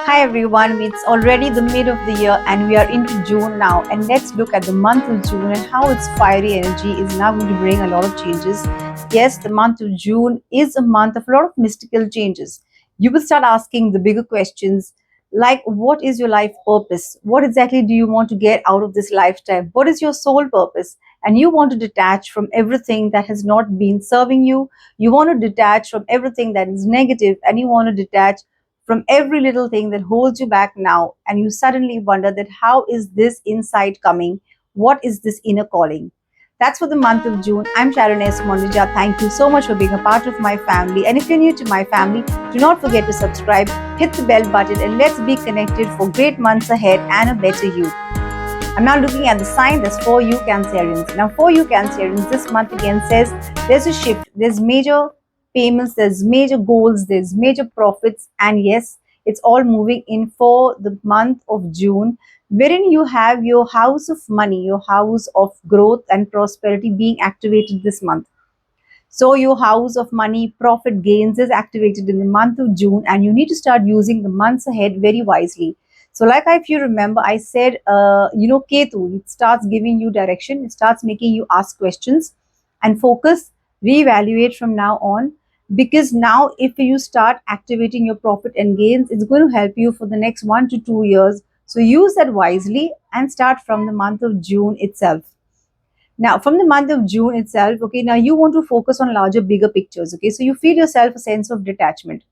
Hi everyone, it's already the mid of the year and we are into June now, and let's look at the month of June and how its fiery energy is now going to bring a lot of changes. Yes, the month of June is a month of a lot of mystical changes. You will start asking the bigger questions like, what is your life purpose? What exactly do you want to get out of this lifetime? What is your soul purpose? And you want to detach from everything that has not been serving you. You want to detach from everything that is negative, and you want to detach from every little thing that holds you back now, and you suddenly wonder that how is this insight coming? What is this inner calling? That's for the month of June. I'm Sharon S Mondejar. Thank you so much for being a part of my family, and if you're new to my family, do not forget to subscribe, hit the bell button, and let's be connected for great months ahead and a better you. I'm now looking at the sign that's for you Cancerians. Now, for you Cancerians, this month again says there's a shift, there's major payments, there's major goals, there's major profits, and yes, it's all moving in for the month of June, wherein you have your house of money, your house of growth and prosperity being activated this month. So your house of money, profit gains is activated in the month of June, and you need to start using the months ahead very wisely. So, like if you remember, I said, Ketu, it starts giving you direction, it starts making you ask questions and focus, reevaluate from now on. Because now, if you start activating your profit and gains, it's going to help you for the next 1 to 2 years. So, use that wisely and start from the month of June itself. Now, from the month of June itself, okay, now you want to focus on larger, bigger pictures, okay? So you feel yourself a sense of detachment.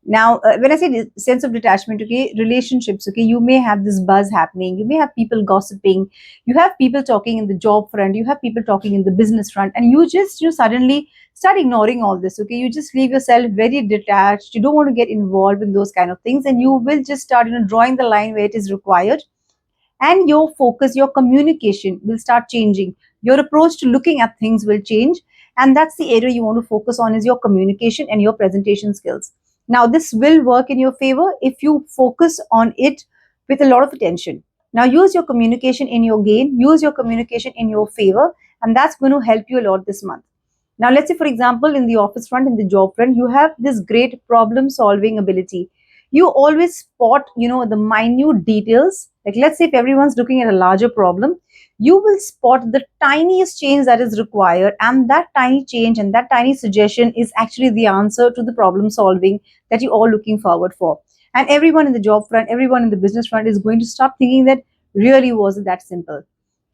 Now, when I say sense of detachment, okay, relationships, okay, you may have this buzz happening, you may have people gossiping, you have people talking in the job front, you have people talking in the business front, and you suddenly start ignoring all this, okay? You just leave yourself very detached, you don't want to get involved in those kind of things, and you will just start, drawing the line where it is required, and your focus, your communication will start changing, your approach to looking at things will change, and that's the area you want to focus on, is your communication and your presentation skills. Now this will work in your favor if you focus on it with a lot of attention. Now use your communication in your gain, use your communication in your favor, and that's going to help you a lot this month. Now let's say, for example, in the office front, in the job front, you have this great problem solving ability. You always spot, the minute details. Like, let's say if everyone's looking at a larger problem, you will spot the tiniest change that is required, and that tiny change and that tiny suggestion is actually the answer to the problem solving that you're all looking forward for. And everyone in the job front, everyone in the business front is going to start thinking that really was it that simple.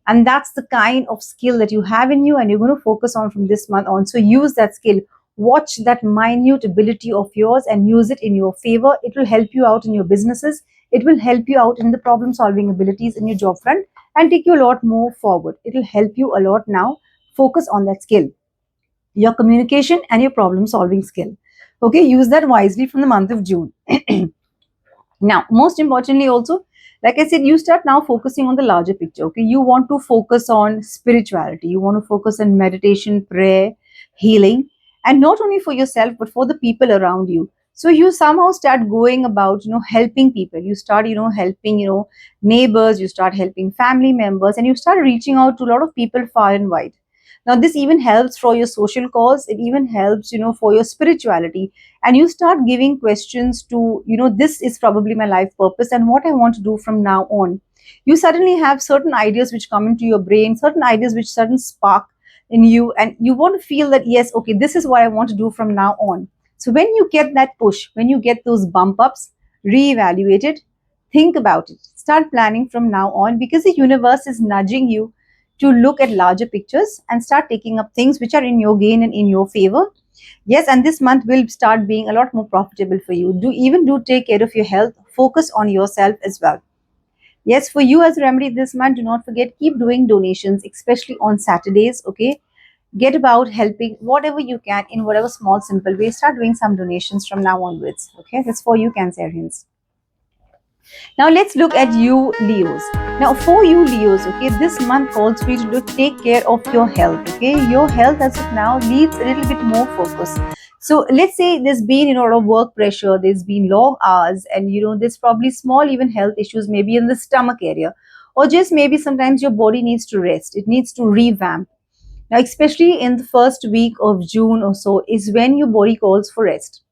And that's the kind of skill that you have in you, and you're going to focus on from this month on. So use that skill, watch that minute ability of yours and use it in your favor. It will help you out in your businesses, it will help you out in the problem solving abilities in your job front, and take you a lot more forward. It will help you a lot. Now focus on that skill, your communication and your problem solving skill. Okay, use that wisely from the month of June. Now, most importantly, also, like I said, you start now focusing on the larger picture. Okay, you want to focus on spirituality, you want to focus on meditation, prayer, healing, and not only for yourself but for the people around you. So you somehow start going about, helping people. You start, helping, neighbors. You start helping family members, and you start reaching out to a lot of people far and wide. Now, this even helps for your social cause. It even helps, for your spirituality, and you start giving questions to, this is probably my life purpose and what I want to do from now on. You suddenly have certain ideas which come into your brain, certain ideas which suddenly spark in you, and you want to feel that yes, okay, this is what I want to do from now on. So when you get that push, when you get those bump ups, reevaluate it, think about it, start planning from now on, because the universe is nudging you to look at larger pictures and start taking up things which are in your gain and in your favor. Yes, and this month will start being a lot more profitable for you. Do take care of your health. Focus on yourself as well. Yes, for you as a remedy this month, do not forget, keep doing donations, especially on Saturdays. Okay, get about helping whatever you can in whatever small, simple way. Start doing some donations from now onwards. Okay, that's for you, Cancerians. Now let's look at you, Leos. Now for you, Leos, okay, this month calls for you to take care of your health. Okay, your health as of now needs a little bit more focus. So let's say there's been, a lot of work pressure, there's been long hours, and there's probably small even health issues, maybe in the stomach area, or just maybe sometimes your body needs to rest. It needs to revamp. Now, especially in the first week of June or so, is when your body calls for rest.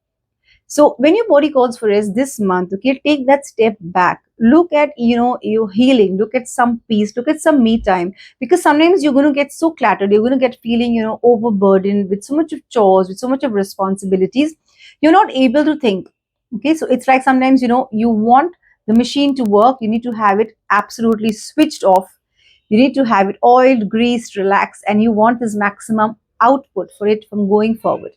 So when your body calls for rest this month, okay, take that step back. Look at, your healing. Look at some peace. Look at some me time. Because sometimes you're going to get so cluttered. You're going to get feeling, overburdened with so much of chores, with so much of responsibilities. You're not able to think. Okay, so it's like sometimes, you want the machine to work. You need to have it absolutely switched off. You need to have it oiled, greased, relaxed, and you want this maximum output for it from going forward.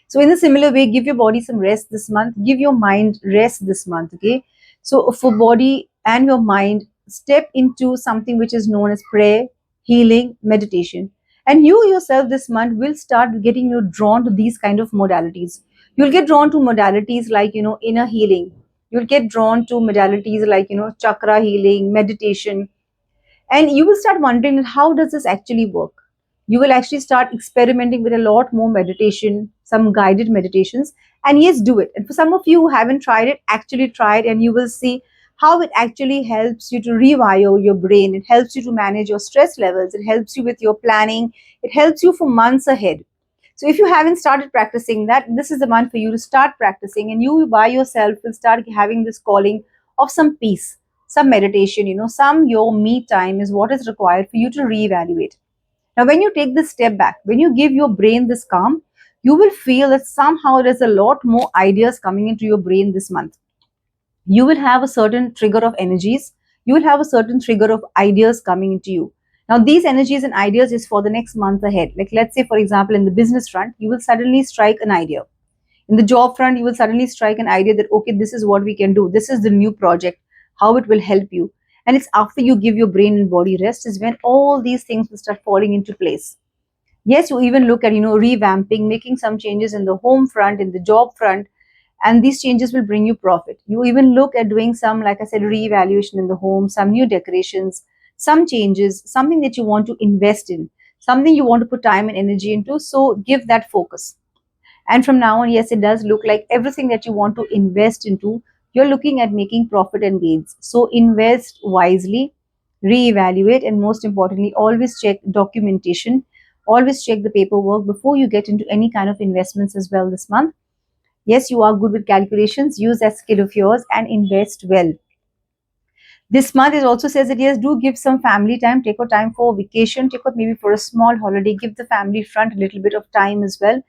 So, in a similar way, give your body some rest this month. Give your mind rest this month. Okay. So, for body and your mind, step into something which is known as prayer, healing, meditation. And you yourself this month will start getting drawn to these kind of modalities. You'll get drawn to modalities like inner healing. You'll get drawn to modalities like chakra healing, meditation, and you will start wondering how does this actually work. You will actually start experimenting with a lot more meditation, some guided meditations, and yes, do it. And for some of you who haven't tried it, actually try it, and you will see how it actually helps you to rewire your brain. It helps you to manage your stress levels. It helps you with your planning. It helps you for months ahead. So if you haven't started practicing that, this is the month for you to start practicing, and you by yourself will start having this calling of some peace, some meditation, some your me time is what is required for you to reevaluate. Now, when you take this step back, when you give your brain this calm, you will feel that somehow there's a lot more ideas coming into your brain this month. You will have a certain trigger of energies. You will have a certain trigger of ideas coming into you. Now, these energies and ideas is for the next month ahead. Like, let's say, for example, in the business front, you will suddenly strike an idea. In the job front, you will suddenly strike an idea that, okay, this is what we can do. This is the new project, how it will help you. And it's after you give your brain and body rest is when all these things will start falling into place. Yes, you even look at, revamping, making some changes in the home front, in the job front, and these changes will bring you profit. You even look at doing some, like I said, reevaluation in the home, some new decorations, some changes, something that you want to invest in, something you want to put time and energy into. So give that focus. And from now on, yes, it does look like everything that you want to invest into, you're looking at making profit and gains. So invest wisely, reevaluate, and most importantly, always check documentation, always check the paperwork before you get into any kind of investments as well this month. Yes, you are good with calculations, use that skill of yours and invest well. This month it also says that yes, do give some family time, take out time for vacation, take out maybe for a small holiday, give the family front a little bit of time as well.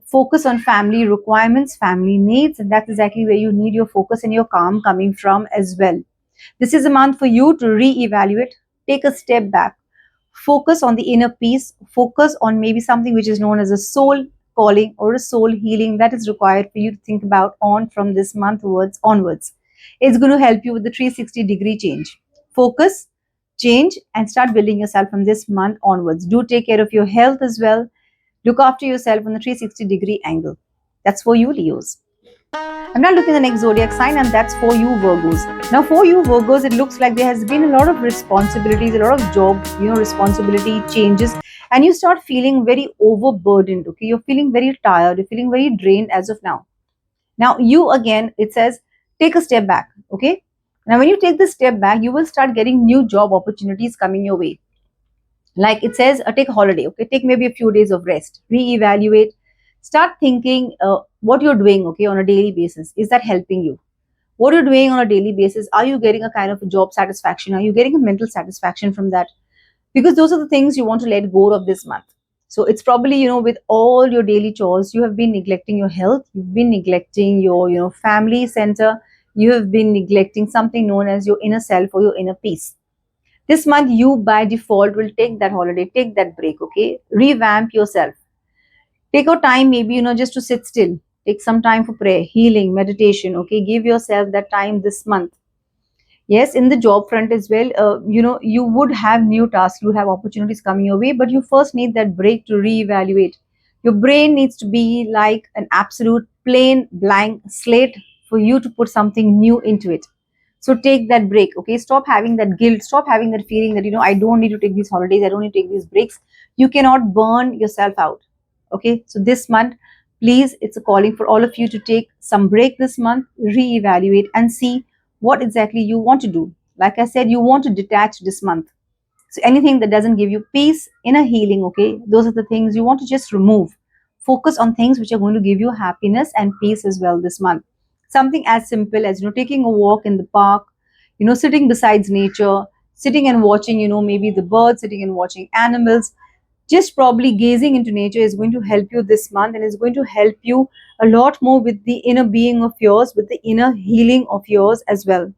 Focus on family requirements, family needs, and that's exactly where you need your focus and your calm coming from as well. This is a month for you to re-evaluate, take a step back, focus on the inner peace, focus on maybe something which is known as a soul calling or a soul healing that is required for you to think about on from this month onwards. It's going to help you with the 360-degree change. Focus, change, and start building yourself from this month onwards. Do take care of your health as well. Look after yourself on the 360-degree angle. That's for you, Leos. I'm now looking at the next zodiac sign, and that's for you, Virgos. Now, for you, Virgos, it looks like there has been a lot of responsibilities, a lot of job, responsibility changes, and you start feeling very overburdened. Okay, you're feeling very tired, you're feeling very drained as of now. Now, you again, it says take a step back. Okay, now when you take this step back, you will start getting new job opportunities coming your way. Like it says, take a holiday. Okay, take maybe a few days of rest, reevaluate, start thinking what you're doing. Okay, on a daily basis, is that helping you? What you're doing on a daily basis, are you getting a kind of a job satisfaction? Are you getting a mental satisfaction from that? Because those are the things you want to let go of this month. So it's probably, with all your daily chores, you have been neglecting your health, you've been neglecting your family center, you have been neglecting something known as your inner self or your inner peace. This month, you by default will take that holiday, take that break, okay? Revamp yourself. Take your time, maybe, just to sit still. Take some time for prayer, healing, meditation, okay? Give yourself that time this month. Yes, in the job front as well, you would have new tasks, you have opportunities coming your way, but you first need that break to reevaluate. Your brain needs to be like an absolute plain blank slate for you to put something new into it. So take that break, okay? Stop having that guilt, stop having that feeling that, I don't need to take these holidays, I don't need to take these breaks. You cannot burn yourself out, okay? So this month, please, it's a calling for all of you to take some break this month, reevaluate, and see what exactly you want to do. Like I said, you want to detach this month. So anything that doesn't give you peace, inner healing, okay, those are the things you want to just remove. focus on things which are going to give you happiness and peace as well this month. Something as simple as, taking a walk in the park, sitting besides nature, sitting and watching, maybe the birds, sitting and watching animals. Just probably gazing into nature is going to help you this month, and is going to help you a lot more with the inner being of yours, with the inner healing of yours as well.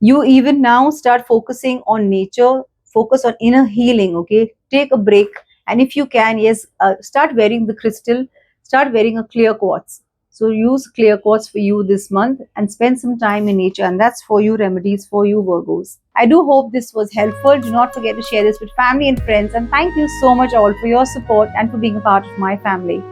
You even now start focusing on nature, focus on inner healing. Okay, take a break, and if you can, yes, start wearing the crystal, start wearing a clear quartz. So use clear quartz for you this month and spend some time in nature, and that's for you remedies for you Virgos. I do hope this was helpful. Do not forget to share this with family and friends, and thank you so much all for your support and for being a part of my family.